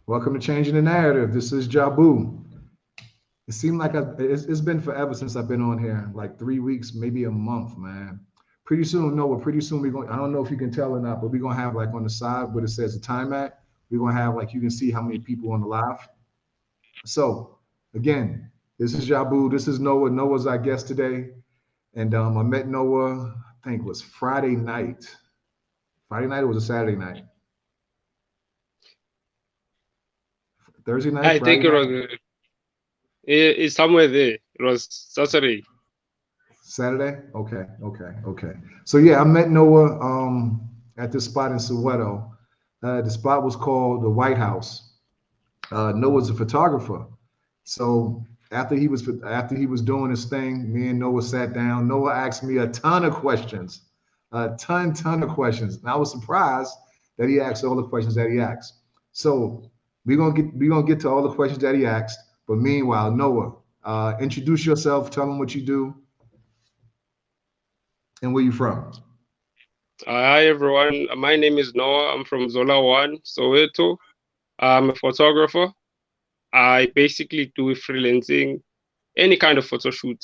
Welcome to Changing the Narrative. This is Jabu. It seemed like it's been forever since I've been on here, like 3 weeks, maybe a month, man. Pretty soon, Noah, pretty soon we're going, I don't know if you can tell or not, but we're going to have like on the side where it says the time at, we're going to have like, you can see how many people on the live. So again, this is Jabu. This is Noah. Noah's our guest today. And I met Noah, I think it was Friday night. Friday night or was a Saturday night? Thursday night, I Friday think it night? was it's somewhere there. It was Saturday. Saturday? Okay, okay, okay. So yeah, I met Noah at this spot in Soweto. The spot was called the White House. Noah's a photographer. So after he was doing his thing, me and Noah sat down. Noah asked me a ton of questions, a ton of questions. And I was surprised that he asked all the questions that he asked. So we're gonna get to all the questions that he asked. But meanwhile, Noah, introduce yourself. Tell them what you do and where you from. Hi everyone. My name is Noah. I'm from Zola One, Soweto. I'm a photographer. I basically do freelancing, any kind of photo shoot.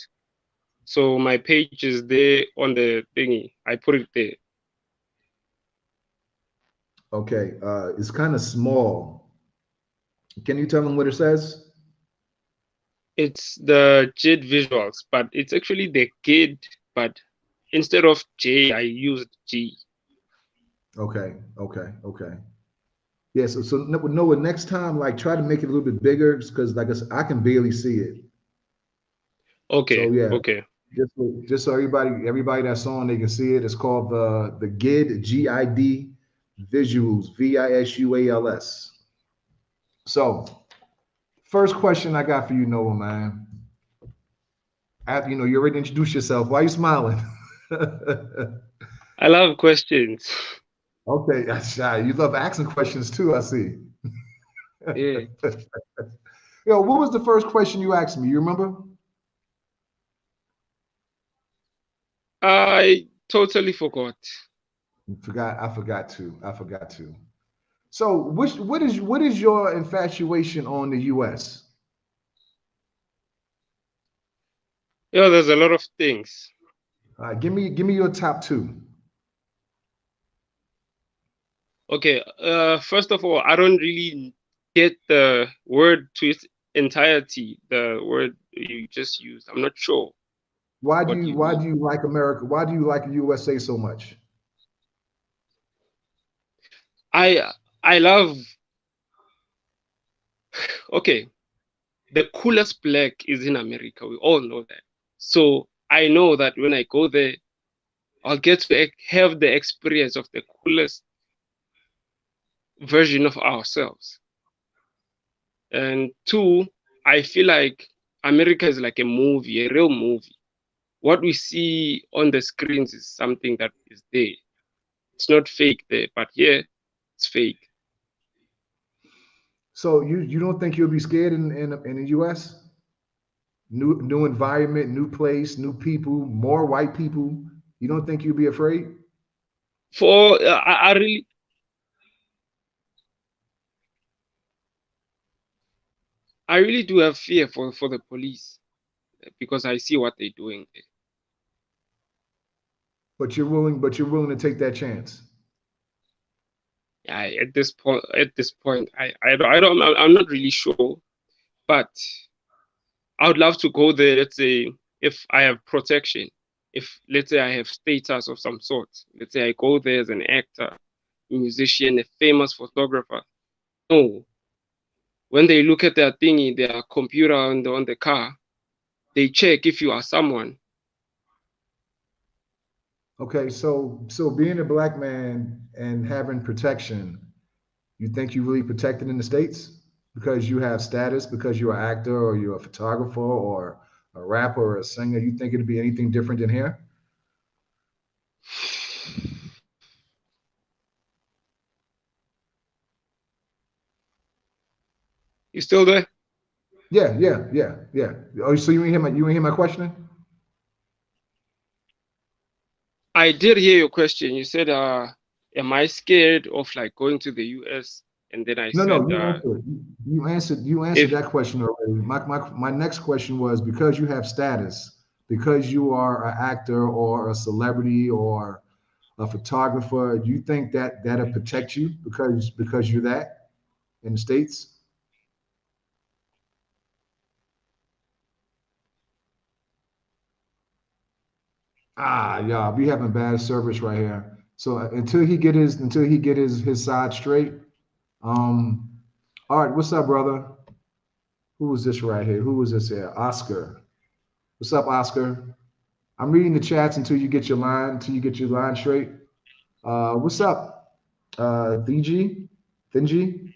So my page is there on the thingy. I put it there. Okay, it's kind of small. Can you tell them what it says? It's the JIT visuals, but it's actually the kid, but instead of J, I used G. Okay, okay, okay. Yeah, so Noah, next time, like try to make it a little bit bigger because like I can barely see it. So Okay, yeah, okay. just so everybody that's on, they can see it. It's called the GID GID Visuals Visuals. So first question I got for you, Noah, man. After you already introduced yourself. Why are you smiling? I love questions. Okay, that's shy. You love asking questions too, I see. Yeah. Yo, what was the first question you asked me? You remember? I totally forgot. I forgot to. So, what is your infatuation on the U.S.? Yeah, there's a lot of things. Give me your top two. Okay, first of all, I don't really get the word to its entirety, the word you just used. I'm not sure Why do what you you why do mean. you like America? Why do you like the USA so much? I I love, okay, the coolest black is in America. We all know that. So I know that when I go there, I'll get to have the experience of the coolest version of ourselves. And two, I feel like America is like a movie, a real movie. What we see on the screens is something that is there. It's not fake there, but yeah, it's fake. So you don't think you'll be scared in the U.S.? New environment, new place, new people, more white people. You don't think you'll be afraid? For I really do have fear for the police because I see what they're doing there. But you're willing to take that chance. At this point, I'm not really sure, but I would love to go there. Let's say if I have protection, if let's say I have status of some sort. Let's say I go there as an actor, musician, a famous photographer. No, when they look at their thingy, their computer on the car, they check if you are someone. Okay, so being a black man and having protection, you think you really protected in the States because you have status, because you're an actor or you're a photographer or a rapper or a singer. You think it'd be anything different than here? You still there? Yeah, yeah, yeah, yeah. Oh, so you ain't hear my question? I did hear your question. You said, am I scared of like going to the US? And then I No, said, no, you answered. You answered if that question already. My next question was, because you have status, because you are an actor or a celebrity or a photographer, do you think that that'll protect you because you're that in the States? Ah, yeah, we having bad service right here. So until he get his side straight. Um, all right, what's up, brother? Who was this right here? Who was this here? Oscar. What's up, Oscar? I'm reading the chats until you get your line straight. What's up, Thingy? Thingy?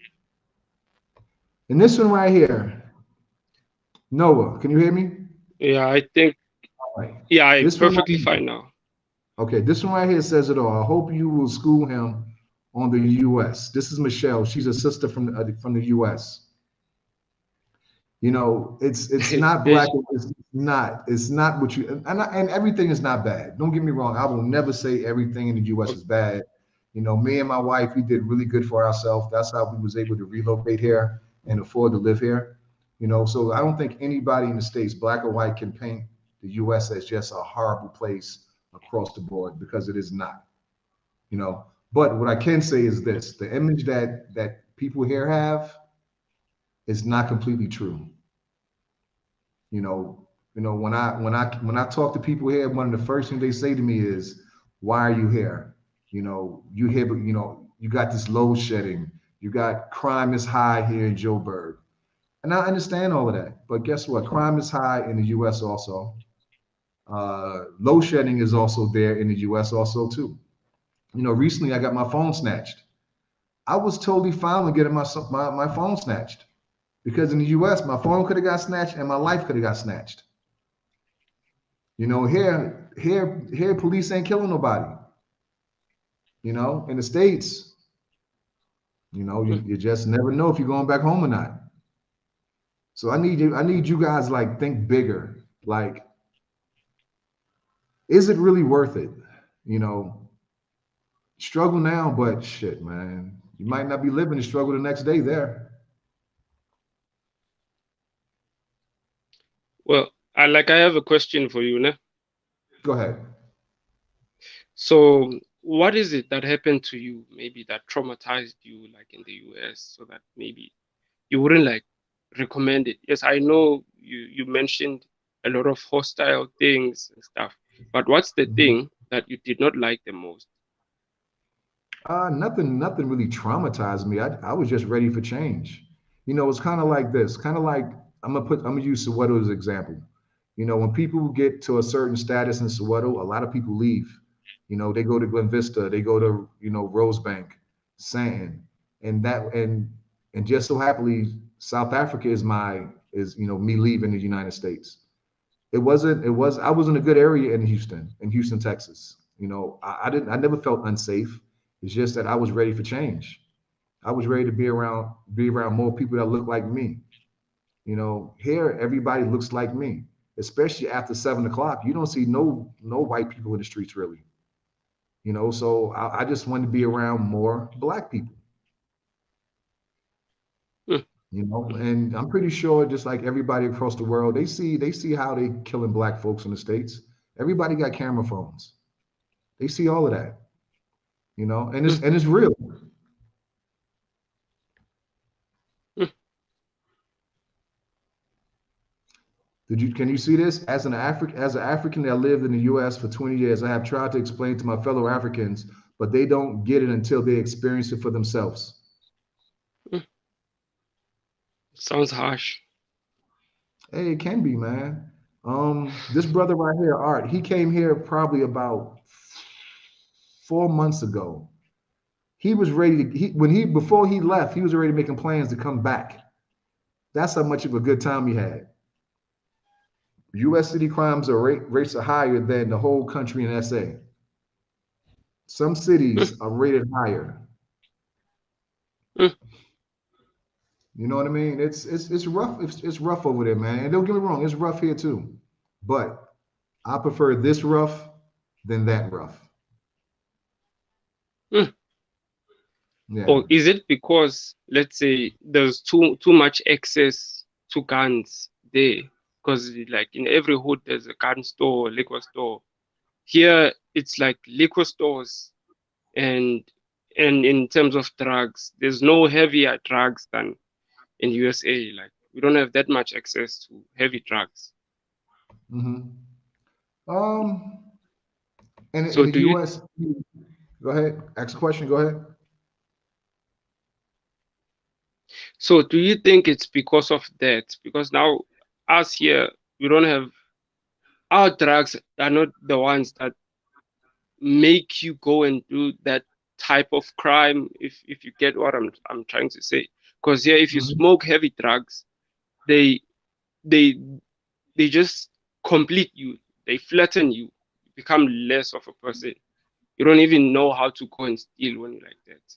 And this one right here, Noah, can you hear me? yeah, I think All right. yeah, I This one right perfectly here. fine now. Okay, this one right here says it all. I hope you will school him on the U.S. This is Michelle. She's a sister from the U.S. You know, it's not black. It's not what you and everything is not bad. Don't get me wrong. I will never say everything in the U.S. is bad. You know, me and my wife, we did really good for ourselves. That's how we was able to relocate here and afford to live here. You know, so I don't think anybody in the States, black or white, can paint the U.S. as just a horrible place across the board, because it is not. You know, but what I can say is this: the image that people here have is not completely true. You know, when I talk to people here, one of the first things they say to me is, "Why are you here? You know, you here, but you know, you got this load shedding. You got crime is high here in Joburg." And I understand all of that, but guess what? Crime is high in the U.S. also. Load shedding is also there in the U.S. also too. You know, recently I got my phone snatched. I was totally fine with getting my phone snatched, because in the U.S. my phone could have got snatched and my life could have got snatched. You know, here, police ain't killing nobody. You know, in the States, you know, Mm. you just never know if you're going back home or not. So I need you guys like think bigger. Like, is it really worth it? You know, struggle now, but shit, man, you might not be living the struggle the next day there. Well, I have a question for you, ne? Go ahead. So what is it that happened to you, maybe that traumatized you, like in the US, so that maybe you wouldn't like recommend it? Yes, I know you mentioned a lot of hostile things and stuff, but what's the Mhm. thing that you did not like the most? Nothing really traumatized me. I was just ready for change. You know, it's kind of like this, kind of like I'm gonna use Soweto as an example. You know, when people get to a certain status in Soweto, a lot of people leave. You know, they go to Glen Vista, they go to, you know, Rosebank, Santon, and and just so happily South Africa is you know, me leaving the United States. I was in a good area in Houston, Texas. You know, I never felt unsafe. It's just that I was ready for change. I was ready to be around more people that look like me. You know, here everybody looks like me, especially after 7 o'clock. You don't see no white people in the streets really. You know, so I just wanted to be around more black people. Hmm. You know, and I'm pretty sure just like everybody across the world, they see how they killing black folks in the States. Everybody got camera phones. They see all of that, you know, Hmm. and it's real. Hmm. Can you see this? As an African that lived in the US for 20 years, I have tried to explain to my fellow Africans, but they don't get it until they experience it for themselves. Hmm. Sounds harsh. Hey, it can be, man. This brother right here, Art, he came here probably about 4 months ago. He was ready to when he before he left, he was already making plans to come back. That's how much of a good time he had. U.S. city crimes rates are higher than the whole country in SA. Some Hmm. cities are rated higher. Hmm. You know what I mean? It's rough. It's rough over there, man. And don't get me wrong, it's rough here too. But I prefer this rough than that rough. Hmm. Yeah. Or is it because, let's say, there's too much access to guns there? Because like in every hood there's a gun store, liquor store. Here it's like liquor stores, and in terms of drugs, there's no heavier drugs than in USA. Like we don't have that much access to heavy drugs. Mm-hmm. Um, in So the do you U.S., go ahead. Ask a question. Go ahead. so do you think it's because of that? Because now us here, we don't have our drugs are not the ones that make you go and do that type of crime, if you get what I'm trying to say. Because here if you Mm-hmm. smoke heavy drugs, they they they just complete you, they flatten you, you become less of a person. You don't even know how to go and steal when you're like that.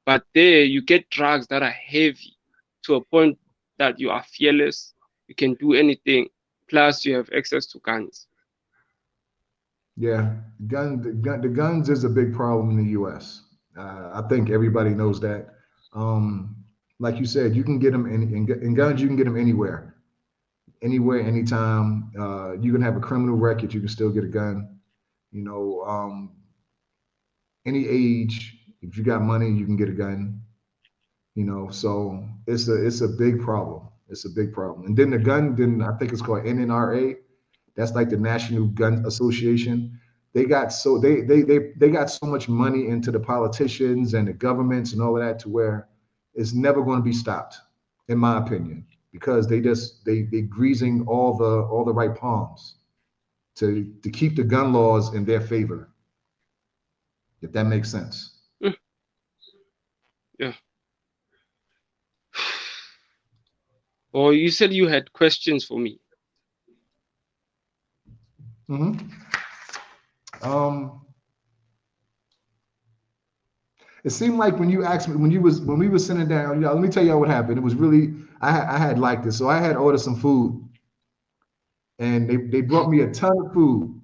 But there you get drugs that are heavy to a point that you are fearless, you can do anything, plus you have access to guns. Yeah, the guns is a big problem in the U.S. I think everybody knows that. Um, like you said, you can get them in guns. You can get them anywhere, anytime. You can have a criminal record. You can still get a gun. You know, any age. If you got money, you can get a gun. So it's a big problem. It's a big problem. And then the gun, then I think it's called NNRA. That's like the National Gun Association. They got so much money into the politicians and the governments and all of that to where it's never going to be stopped, in my opinion, because they greasing all the right palms to keep the gun laws in their favor, if that makes sense. Mm, yeah. Or you said you had questions for me. Hmm. Um, it seemed like when you asked me when we were sitting down, let me tell you what happened. It was really I had liked it, so I had ordered some food, and they brought me a ton of food.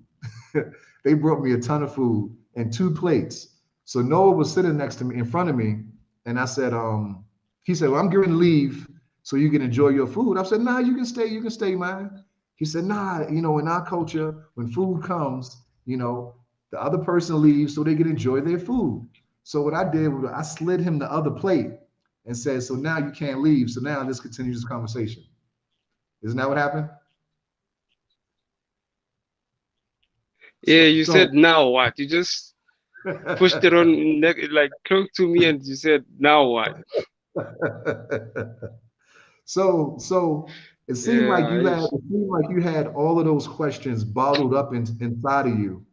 They brought me a ton of food and two plates. So Noah was sitting next to me in front of me, and I said, he said, "Well, I'm going to leave so you can enjoy your food." I said, "Nah, you can stay, man." He said, "Nah, in our culture, when food comes, the other person leaves so they can enjoy their food." So what I did was I slid him the other plate and said, "So now you can't leave. So now let's continue this conversation." Isn't that what happened? Yeah, So you so said now what? You just pushed it on like close to me and you said now what? so Yeah, it seemed like you had all of those questions bottled up inside of you.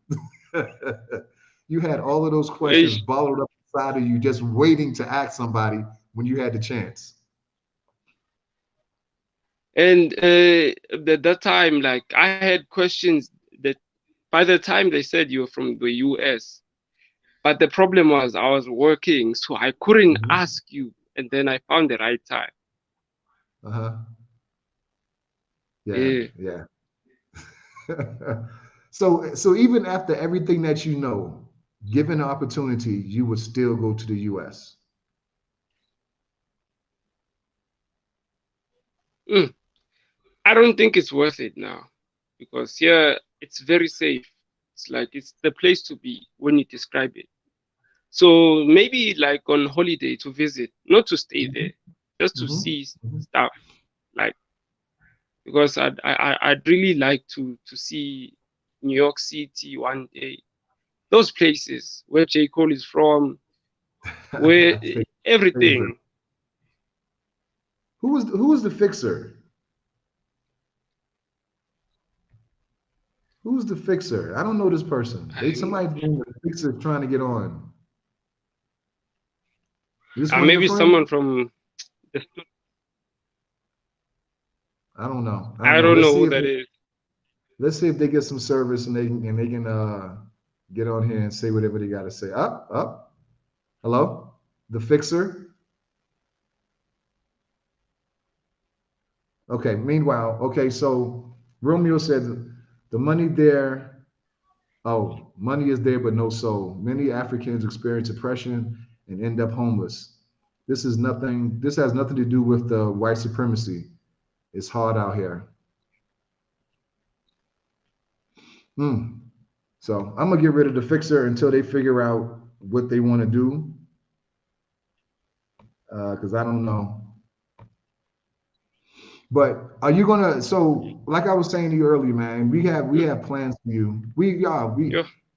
You had all of those questions ish. bottled up inside of you, just waiting to ask somebody when you had the chance. And at that time, like I had questions that by the time they said you're from the US, but the problem was I was working, so I couldn't Mhm. ask you. And then I found the right time. Uh-huh. Yeah, Yeah. yeah. So even after everything that given the opportunity, you would still go to the US. Mm. I don't think it's worth it now because here it's very safe. It's like it's the place to be when you describe it. So maybe like on holiday to visit, not to stay Mhm, there, just to mhm, see mhm. stuff. Like because I'd really like to see New York City one day. Those places where J. Cole is from, where Favorite. everything. Who was the fixer? Who's the fixer? I don't know this person. I They don't know. somebody's named the fixer trying to get on. Is this one of your Maybe friends? someone from the I don't know. I don't I know. don't know who that is. Let's see if they get some service and they can get on here and say whatever they got to say. Up. Hello, the fixer. Okay. Meanwhile, okay. So Romeo said the money there. Oh, money is there, but no soul. Many Africans experience depression and end up homeless. This is nothing. This has nothing to do with the white supremacy. It's hard out here. So I'm gonna get rid of the fixer until they figure out what they want to do. Because I don't know. But are you gonna? So, like I was saying to you earlier, man, we have plans for you. Yeah.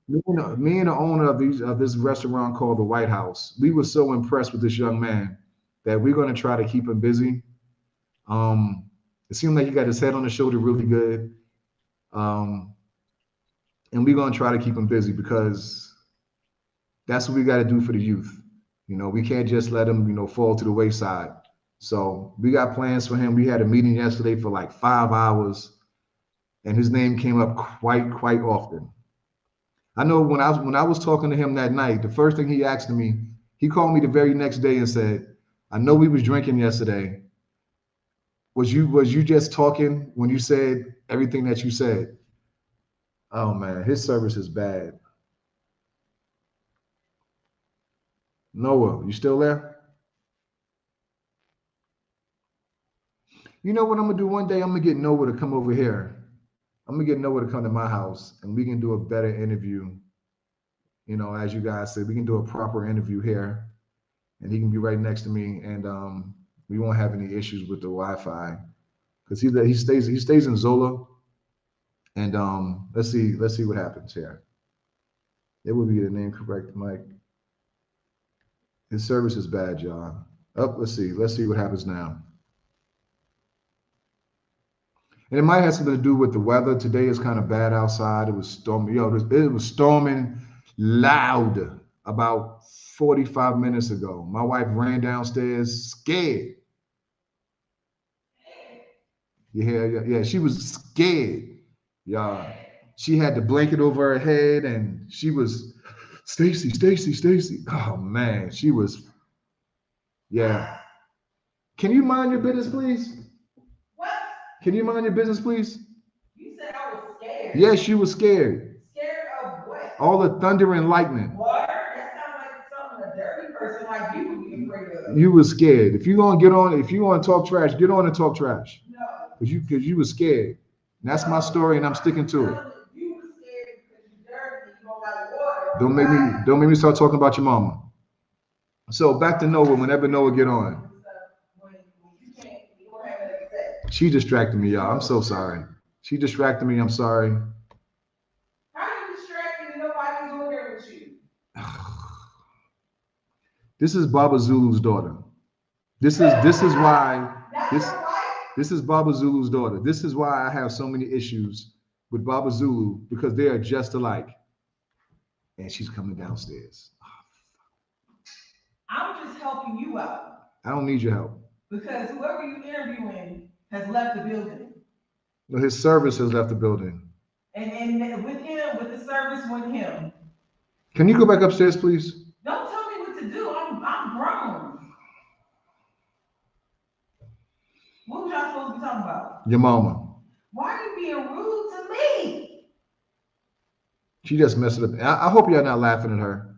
Me and the owner of this restaurant called the White House, we were so impressed with this young man that we're gonna try to keep him busy. It seemed like he got his head on his shoulder really good, and we're gonna try to keep him busy because that's what we got to do for the youth. We can't just let him, fall to the wayside. So we got plans for him. We had a meeting yesterday for like 5 hours, and his name came up quite often. I know when I was talking to him that night, the first thing he asked me, he called me the very next day and said, "I know we was drinking yesterday. Was you just talking when you said everything that you said?" Oh man, his service is bad. Noah, you still there? You know what I'm gonna do one day? I'm gonna get Noah to come over here. I'm gonna get Noah to come to my house and we can do a better interview. As you guys said, we can do a proper interview here and he can be right next to me and we won't have any issues with the Wi-Fi because he stays in Zola and let's see what happens here. It would be the name correct, Mike. His service is bad, y'all. Let's see what happens now. And it might have something to do with the weather. Today is kind of bad outside. It was storming. It was storming loud about 45 minutes ago. My wife ran downstairs scared. Yeah. She was scared. Yeah. She had the blanket over her head and she was, Stacy. Oh man, she was, yeah. Can you mind your business, please? What? Can you mind your business, please? You said I was scared. Yes, she was scared. Scared of what? All the thunder and lightning. What? That sounds like something a dirty person like you would be afraid of. You were scared. If you want to talk trash, get on and talk trash. No. Because you were scared. And that's my story, and I'm sticking to it. You were scared because you're dirty. You don't got water. Don't make me start talking about your mama. So back to Noah. Whenever Noah get on. She distracted me, y'all. I'm so sorry. She distracted me. I'm sorry. How are you distracted and nobody's on there with you? This is Baba Zulu's daughter. This is why this is Baba Zulu's daughter. This is why I have so many issues with Baba Zulu because they are just alike. And she's coming downstairs. I'm just helping you out. I don't need your help. Because whoever you're interviewing has left the building. No, his service has left the building. And with him, with the service with him. Can you go back upstairs, please? Don't tell me what to do. I'm grown. What was y'all supposed to be talking about? Your mama. Why are you being rude to me? She just messed it up. I hope y'all not laughing at her.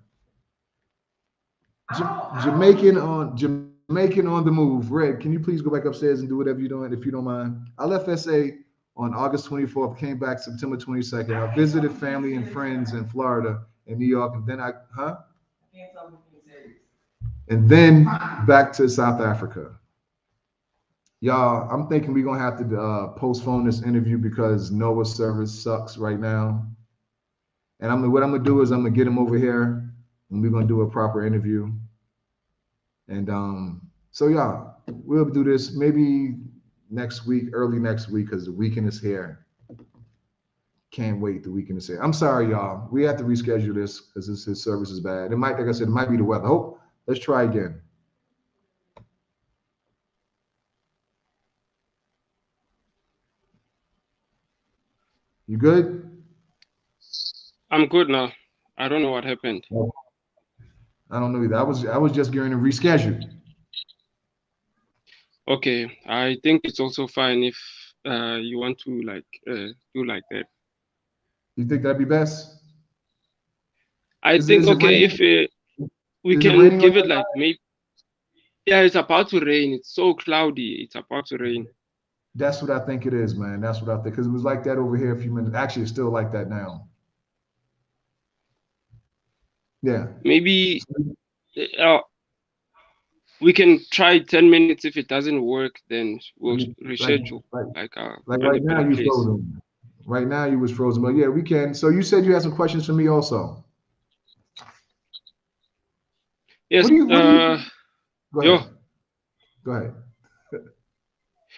Jamaican on the move. Red, can you please go back upstairs and do whatever you're doing if you don't mind? I left SA on August 24th, came back September 22nd. I visited family and friends in Florida and New York, and then and then back to South Africa. Y'all, I'm thinking we're gonna have to postpone this interview because Noah's service sucks right now. And what I'm gonna do is I'm gonna get him over here and we're gonna do a proper interview. And so yeah, we'll do this maybe next week, early next week, because the weekend is here. Can't wait, the weekend is here. I'm sorry, y'all. We have to reschedule this because his service is bad. It might, like I said, it might be the weather. Hope. Let's try again. You good? I'm good now. I don't know what happened. I don't know either. I was just going to reschedule. Okay, I think it's also fine if you want to do like that. You think that'd be best? I think okay if We Is it can raining on give it your like side? maybe. Yeah, it's about to rain. It's so cloudy. It's about to rain. That's what I think it is, man. That's what I think. Because it was like that over here a few minutes. Actually, it's still like that now. Yeah. Maybe uh, we can try 10 minutes. If it doesn't work, then I we'll mean, reschedule like like on right a now better you place. frozen. Right now you was frozen. But yeah, we can. So you said you had some questions for me also. Yes. What do you go Yo, ahead. Go ahead.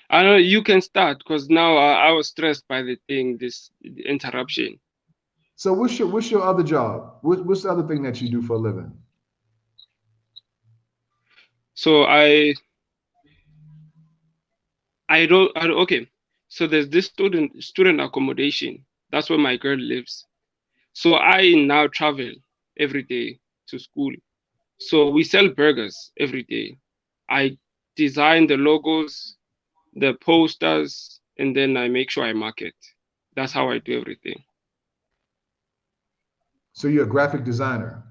I know you can start because now I was stressed by the thing, this interruption. So what's your other job? What's the other thing that you do for a living? So okay. So there's this student accommodation. That's where my girl lives. So I now travel every day to school. So we sell burgers every day. I design the logos, the posters, and then I make sure I market. That's how I do everything. So you're a graphic designer.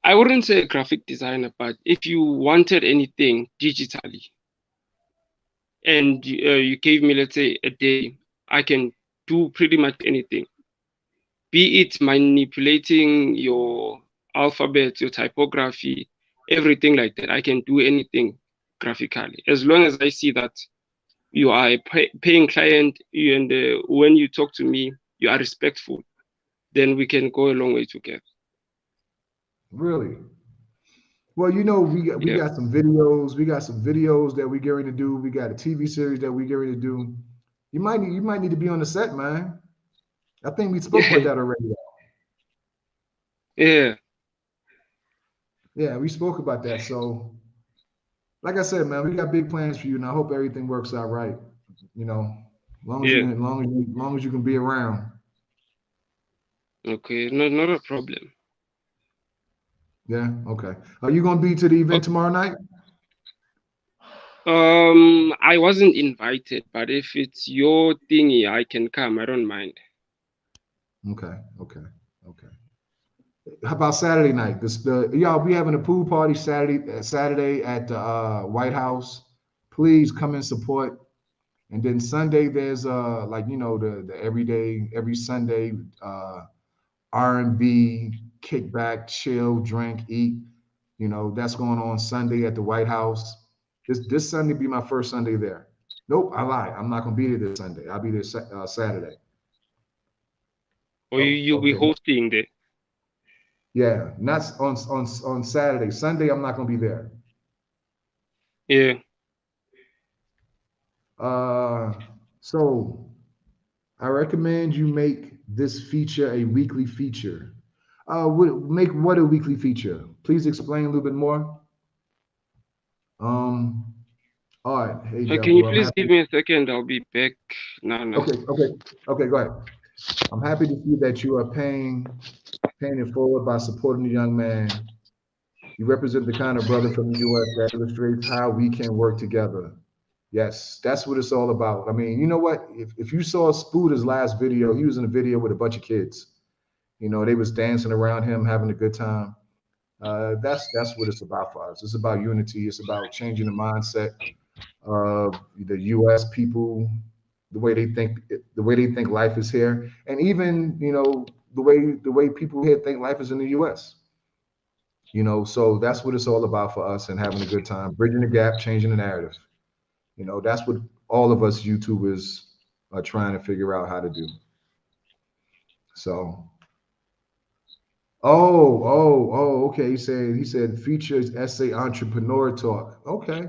I wouldn't say a graphic designer, but if you wanted anything digitally and you gave me, let's say, a day, I can do pretty much anything. Be it manipulating your alphabet, your typography, everything like that. I can do anything graphically as long as I see that you are a paying client and when you talk to me, you are respectful, then we can go a long way together. Really? Well, you know, we Yeah. got some videos. We got some videos that we get ready to do. We got a TV series that we get ready to do. You might need to be on the set, man. I think we spoke about that already. Yeah. Yeah, we spoke about that. So, like I said, man, we got big plans for you, and I hope everything works out right. You know, long as you Yeah. can, long as you can be around. Okay. No, not a problem. Yeah. Okay. Are you gonna be to the event Okay. tomorrow night? I wasn't invited, but if it's your thingy, I can come. I don't mind. Okay. Okay. Okay. How about Saturday night? Y'all we having a pool party Saturday at the White House. Please come and support. And then Sunday there's like you know the every Sunday R&B kickback, chill, drink, eat. You know that's going on Sunday at the White House. This Sunday be my first Sunday there. Nope, I lied. I'm not gonna be there this Sunday. I'll be there Saturday. Or Oh, you'll be okay. hosting there. Yeah, not on Saturday. Sunday, I'm not gonna be there. Yeah. Uh, so I recommend you make this feature a weekly feature. Make what a weekly feature? Please explain a little bit more. Um, all right. Hey, Can you Jabu, I'm please give happy. me a second? I'll be back now. Now. Okay, okay, okay. Go ahead. I'm happy to see that you are paying it forward by supporting the young man. You represent the kind of brother from the U.S. that illustrates how we can work together. Yes, that's what it's all about. I mean, you know what? If you saw Spooder's last video, he was in a video with a bunch of kids. You know, they was dancing around him, having a good time. That's what it's about for us. It's about unity. It's about changing the mindset of the U.S. people, the way they think life is here, and even you know the way people here think life is in the U.S. You know, so that's what it's all about for us and having a good time, bridging the gap, changing the narrative. You know, that's what all of us YouTubers are trying to figure out how to do. So, okay. He said features essay entrepreneur talk. Okay.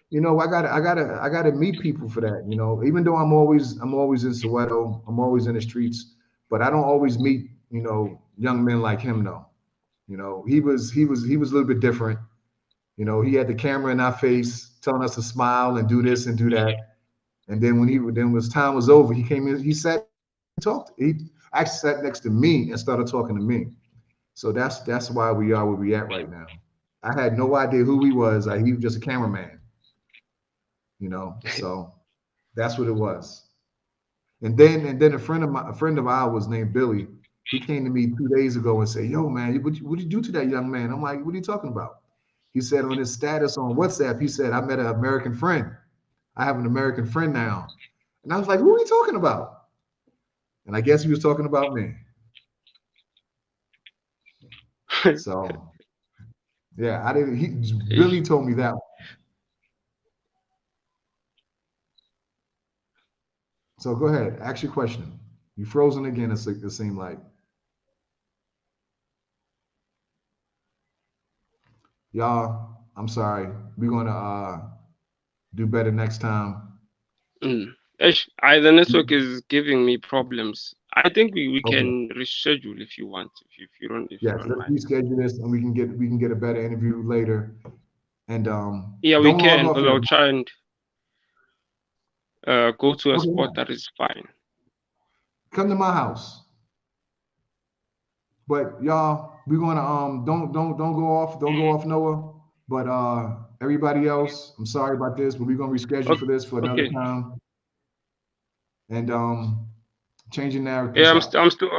You know, I gotta meet people for that. You know, even though I'm always in Soweto, I'm always in the streets, but I don't always meet, young men like him though. You know, he was a little bit different. You know, he had the camera in our face telling us to smile and do this and do that. And then when his time was over, he came in, he sat and talked. He actually sat next to me and started talking to me. So that's why we are where we at right now. I had no idea who he was. He was just a cameraman, So that's what it was. And then a friend of ours was named Billy. He came to me 2 days ago and said, "Yo, man, what you do to that young man?" I'm like, "What are you talking about?" He said on his status on WhatsApp, he said, "I met an American friend. I have an American friend now." And I was like, "Who are you talking about?" And I guess he was talking about me. So yeah, I didn't. He Billy told me that. So go ahead, ask your question. You frozen again. It seemed like y'all. I'm sorry. We're gonna do better next time. The network is giving me problems. I think we Okay. can reschedule if you want, if you Yes. don't Let's mind. reschedule this, and we can get a better interview later. And Yeah, we don't log can, off because yet. I'll try and go to a Okay. spot Yeah. that is fine. Come to my house. But y'all, we're gonna don't go off Noah. But everybody else, I'm sorry about this, but we're gonna reschedule Okay, for this for another okay. time. And changing now, Yeah, peace out. I'm still